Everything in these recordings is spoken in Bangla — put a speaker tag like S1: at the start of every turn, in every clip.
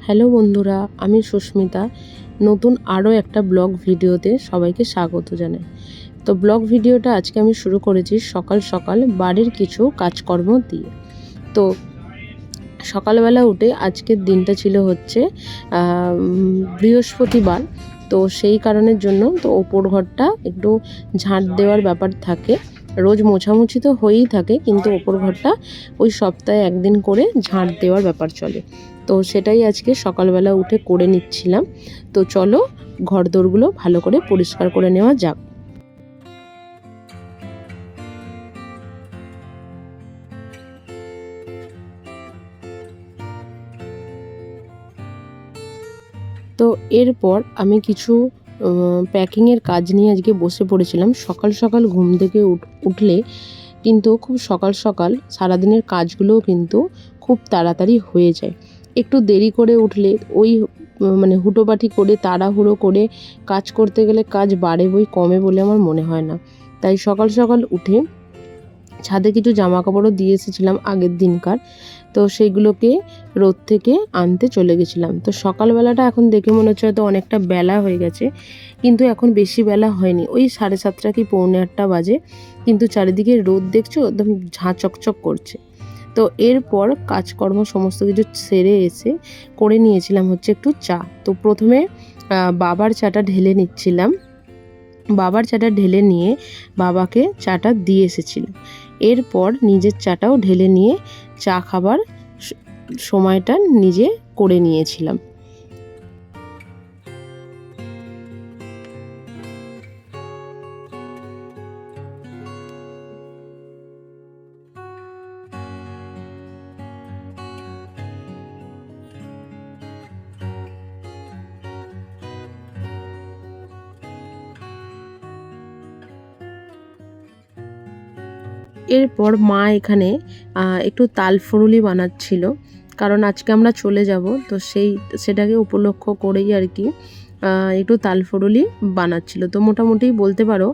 S1: হ্যালো বন্ধুরা, আমি সুস্মিতা। নতুন আরও একটা ব্লগ ভিডিওতে সবাইকে স্বাগত জানাই। তো ব্লগ ভিডিওটা আজকে আমি শুরু করেছি সকাল সকাল বাড়ির কিছু কাজকর্ম দিয়ে। তো সকালবেলা উঠে আজকের দিনটা ছিল হচ্ছে বৃহস্পতিবার। তো সেই কারণের জন্য তো ওপর ঘরটা একটু ঝাঁট দেওয়ার ব্যাপার থাকে। রোজ মোছামুছি তো হয়েই থাকে, কিন্তু ওপর ঘরটা ওই সপ্তাহে একদিন করে ঝাঁট দেওয়ার ব্যাপার চলে। তো সেটাই আজকে সকালবেলা উঠে করে নিচ্ছিলাম। তো চলো ঘরদোরগুলো ভালো করে পরিষ্কার করে নেওয়া যাক। তো এরপর আমি কিছু প্যাকিংয়ের কাজ নিয়ে আজকে বসে পড়েছিলাম। সকাল সকাল ঘুম থেকে উঠলে কিন্তু খুব সকাল সকাল সারাদিনের কাজগুলোও কিন্তু খুব তাড়াতাড়ি হয়ে যায়। একটু দেরি করে উঠলে ওই মানে হুটোপাটি করে তাড়াহুড়ো করে কাজ করতে গেলে কাজ বাড়ে বই কমে বলে আমার মনে হয় না। তাই সকাল সকাল উঠে ছাদে কিছু জামা কাপড়ও দিয়ে এসেছিলাম আগের দিনকার। তো সেইগুলোকে রোদ থেকে আনতে চলে গেছিলাম। তো সকালবেলাটা এখন দেখে মনে হচ্ছে হয়তো অনেকটা বেলা হয়ে গেছে, কিন্তু এখন বেশি বেলা হয়নি, ওই 7:30 কি 7:45 বাজে। কিন্তু চারিদিকে রোদ দেখছো, একদম ঝাঁ চকচক করছে। তো এরপর কাজকর্ম সমস্ত কিছু সেরে এসে করে নিয়েছিলাম হচ্ছে একটু চা। তো প্রথমে বাবার চাটা ঢেলে নিচ্ছিলাম। বাবার চাটা ঢেলে নিয়ে বাবাকে চাটা দিয়ে এসেছিলাম। এরপর নিজের চাটাও ঢেলে নিয়ে চা খাবার সময়টা নিজে করে নিয়েছিলাম। এরপর মা এখানে একটু তাল ফুরুলি বানাচ্ছিল, কারণ আজকে আমরা চলে যাব। তো সেটাকে উপলক্ষ করেই আর কি একটু তাল ফুরুলি বানাচ্ছিল। তো মোটামুটি বলতে পারো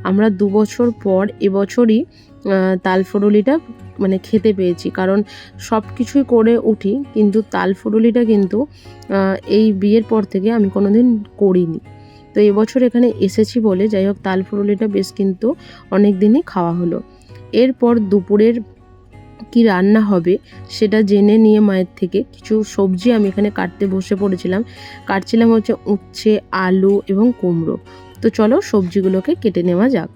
S1: আমরা 2 বছর পর এবছরই তাল ফুরুলিটা মানে খেতে পেয়েছি। কারণ সব কিছুই করে উঠি, কিন্তু তাল ফুরুলিটা কিন্তু এই বিয়ের পর থেকে আমি কোনোদিন করিনি। তো এবছর এখানে এসেছি বলে যাই হোক তাল ফুরুলিটা বেশ কিন্তু অনেক দিনই খাওয়া হলো। এরপর দুপুরের কি রান্না হবে সেটা জেনে নিয়ে মায়ের থেকে কিছু সবজি আমি এখানে কাটতে বসে পড়েছিলাম। কাটছিলাম হচ্ছে উচ্ছে, আলু এবং কুমড়ো। তো চলো সবজিগুলোকে কেটে নেওয়া যাক।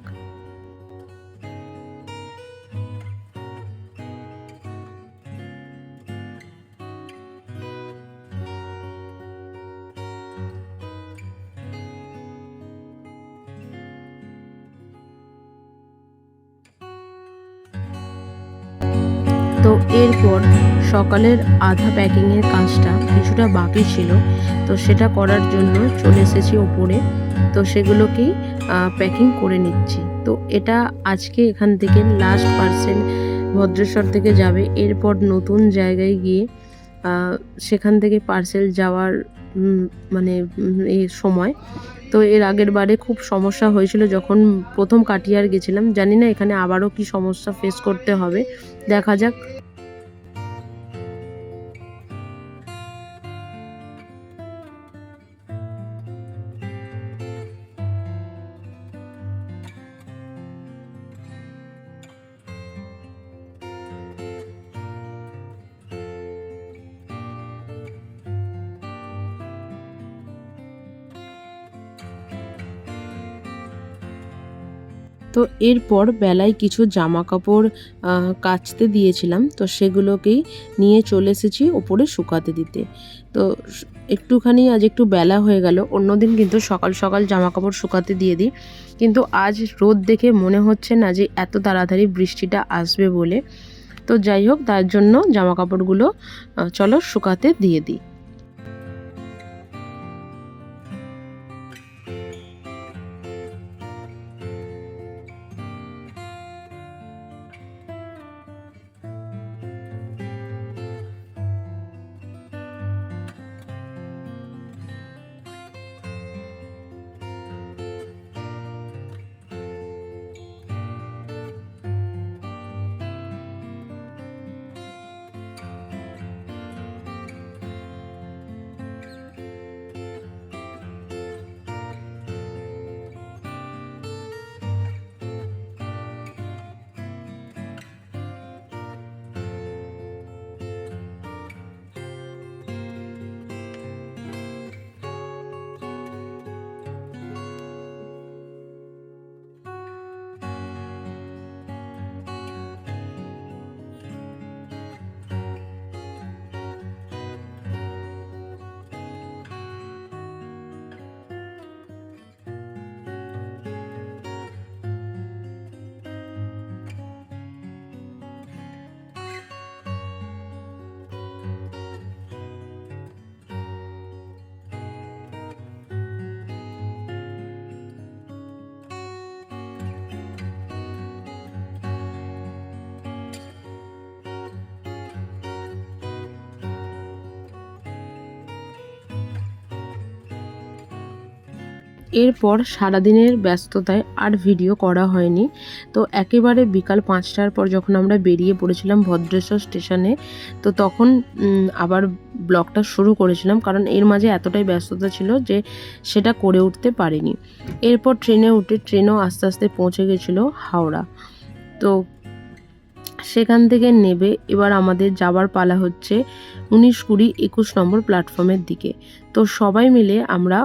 S1: তো এরপর সকালের আধা প্যাকিংয়ের কাজটা কিছুটা বাকি ছিল, তো সেটা করার জন্য চলে এসেছি ওপরে। তো সেগুলোকেই প্যাকিং করে নিচ্ছি। তো এটা আজকে এখান থেকে লাস্ট পার্সেল ভদ্রেশ্বর থেকে যাবে। এরপর নতুন জায়গায় গিয়ে সেখান থেকে পার্সেল যাওয়ার মানে এই সময়। তো এর আগের বারে খুব সমস্যা হয়েছিল যখন প্রথম কাটিয়ার গেছিলাম। জানি না এখানে আবারও কি সমস্যা ফেস করতে হবে, দেখা যাক। তো এরপর বেলায় কিছু জামা কাপড় কাচতে দিয়েছিলাম, তো সেগুলোকেই নিয়ে চলে এসেছি ওপরে শুকাতে দিতে। তো একটুখানি আজ একটু বেলা হয়ে গেল। অন্যদিন কিন্তু সকাল সকাল জামা কাপড় শুকাতে দিয়ে দিই, কিন্তু আজ রোদ দেখে মনে হচ্ছে না যে এত তাড়াতাড়ি বৃষ্টিটা আসবে বলে। তো যাই হোক, তার জন্য জামা কাপড়গুলো চলো শুকাতে দিয়ে দিই। এরপর সারাদিনের ব্যস্ততায় আর ভিডিও করা হয়নি। তো একেবারে বিকাল 5টার পর যখন আমরা বেরিয়ে পড়েছিলাম ভদ্রেশ্বর স্টেশনে, তো তখন আবার ব্লগটা শুরু করেছিলাম, কারণ এর মাঝে এতটাই ব্যস্ততা ছিল যে সেটা করে উঠতে পারিনি। এরপর ট্রেনে উঠে, ট্রেনও আস্তে আস্তে পৌঁছে গেছিলো হাওড়া। তো সেখান থেকে নেবে এবার আমাদের যাবার পালা হচ্ছে 19, 20, 21 নম্বর প্ল্যাটফর্মের দিকে। তো সবাই মিলে আমরা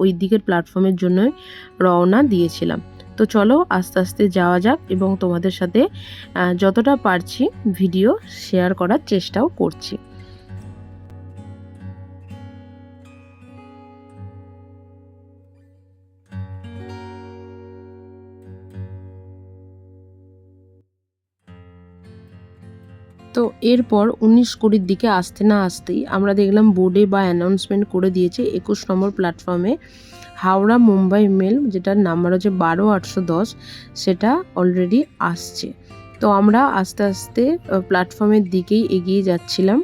S1: ওই দিকের প্ল্যাটফর্মের জন্যই রওনা দিয়েছিলাম। তো চলো আস্তে আস্তে যাওয়া যাক এবং তোমাদের সাথে যতটা পারছি ভিডিও শেয়ার করার চেষ্টাও করছি। তো এরপর 19, 20 দিকে আসতে না আসতেই আমরা দেখলাম বোর্ডে বা অ্যানাউন্সমেন্ট করে দিয়েছে 21 নম্বর প্ল্যাটফর্মে হাওড়া মুম্বাই মেল, যেটার নাম্বার হচ্ছে 12-810, সেটা অলরেডি আসছে। তো আমরা আস্তে আস্তে প্ল্যাটফর্মের দিকেই এগিয়ে যাচ্ছিলাম,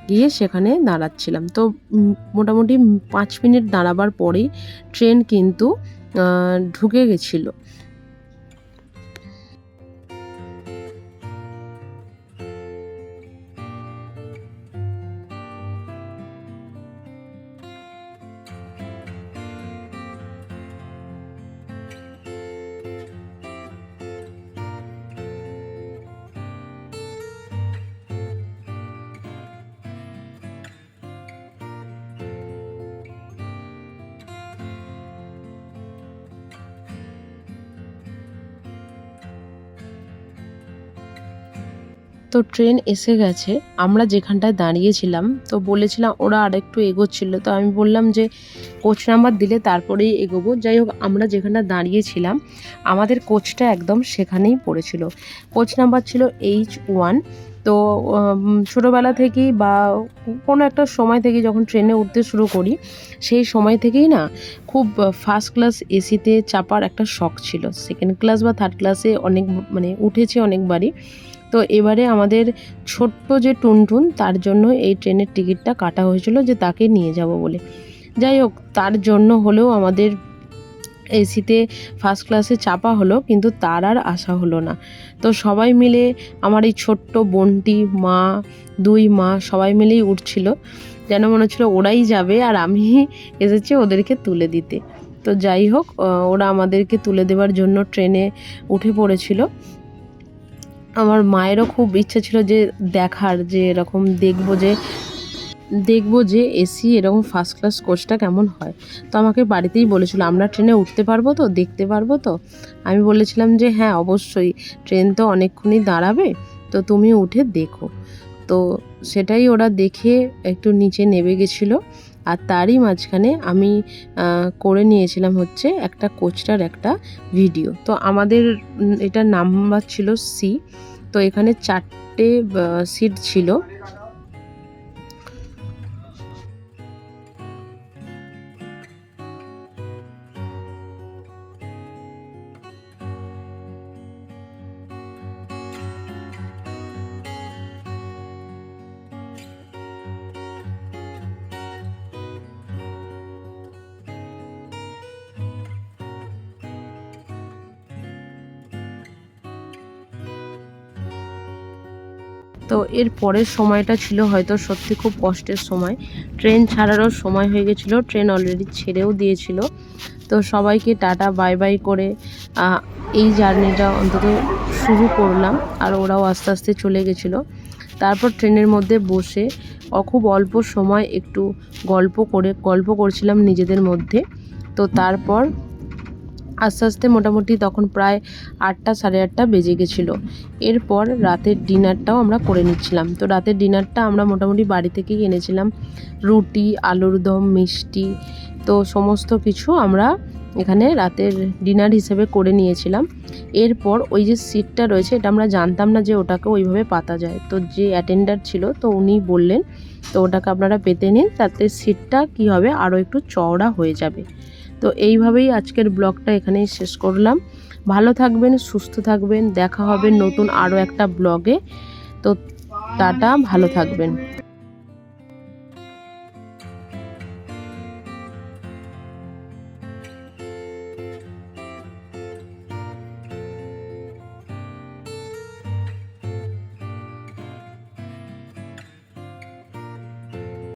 S1: গিয়ে সেখানে দাঁড়াচ্ছিলাম। তো মোটামুটি 5 মিনিট দাঁড়াবার পরেই ট্রেন কিন্তু ঢুকে গেছিলো। তো ট্রেন এসে গেছে, আমরা যেখানটায় দাঁড়িয়েছিলাম তো বলেছিলাম, ওরা আরেকটু এগোচ্ছিল, তো আমি বললাম যে কোচ নাম্বার দিলে তারপরেই এগোবো। যাই হোক, আমরা যেখানটা দাঁড়িয়েছিলাম আমাদের কোচটা একদম সেখানেই পড়েছিল। কোচ নাম্বার ছিল H1। তো ছোটোবেলা থেকেই বা কোনো একটা সময় থেকে যখন ট্রেনে উঠতে শুরু করি, সেই সময় থেকেই না খুব ফার্স্ট ক্লাস এসিতে চাপার একটা শখ ছিল। সেকেন্ড ক্লাস বা থার্ড ক্লাসে উঠেছি অনেকবারই। তো এবারে আমাদের ছোট্ট যে টুনটুন, তার জন্য এই ট্রেনের টিকিটটা কাটা হয়েছিল যে তাকে নিয়ে যাব বলে। যাই হোক, তার জন্য হলেও আমাদের এসিতে ফার্স্ট ক্লাসে চাপা হলো, কিন্তু তার আর আশা হলো না। তো সবাই মিলে, আমার এই ছোট্ট বোনটি, মা, 2 মা সবাই মিলেই উঠছিল, যেন মনে হচ্ছিল ওরাই যাবে আর আমি এসেছি ওদেরকে তুলে দিতে। তো যাই হোক, ওরা আমাদেরকে তুলে দেওয়ার জন্য ট্রেনে উঠে পড়েছিল। আমার মায়েরও খুব ইচ্ছা ছিল যে দেখার, যে এরকম দেখবো যে এসি এরকম ফার্স্ট ক্লাস কোচটা কেমন হয়। তো আমাকে বাড়িতেই বলেছিল, আমরা ট্রেনে উঠতে পারবো তো, দেখতে পারবো তো? আমি বলেছিলাম যে হ্যাঁ অবশ্যই, ট্রেন তো অনেকক্ষণই দাঁড়াবে, তো তুমি উঠে দেখো। তো সেটাই ওরা দেখে একটু নিচে নেমে গেছিলো। আর তারই মাঝখানে আমি করে নিয়েছিলাম হচ্ছে একটা কোচটার একটা ভিডিও। তো আমাদের এটার নাম্বার ছিল সি। তো এখানে 4টে সিট ছিল। তো এর পরের সময়টা ছিল হয়তো সত্যি খুব কষ্টের সময়। ট্রেন ছাড়ারও সময় হয়ে গেছিলো, ট্রেন অলরেডি ছেড়েও দিয়েছিল। তো সবাইকে টাটা বাই বাই করে এই জার্নিটা অন্তত শুরু করলাম, আর ওরাও আস্তে আস্তে চলে গেছিলো। তারপর ট্রেনের মধ্যে বসে খুব অল্প সময় একটু গল্প করছিলাম নিজেদের মধ্যে। তো তারপর আস্তে আস্তে মোটামুটি তখন প্রায় 8টা, 8:30 বেজে গেছিলো। এরপর রাতের ডিনারটাও আমরা করে নিচ্ছিলাম। তো রাতের ডিনারটা আমরা মোটামুটি বাড়ি থেকেই এনেছিলাম, রুটি, আলুর দম, মিষ্টি, তো সমস্ত কিছু আমরা এখানে রাতের ডিনার হিসেবে করে নিয়েছিলাম। এরপর ওই যে সিটটা রয়েছে, এটা আমরা জানতাম না যে ওটাকে ওইভাবে পাতা যায়। তো যে অ্যাটেন্ডার ছিল, তো উনি বললেন তো ওটাকে আপনারা পেতে নিন, তাতে সিটটা কী হবে আরও একটু চওড়া হয়ে যাবে। তো এইভাবেই আজকের ব্লগটা এখানেই শেষ করলাম। ভালো থাকবেন, সুস্থ থাকবেন, দেখা হবে নতুন আরও একটা ব্লগে। তো টাটা, ভালো থাকবেন।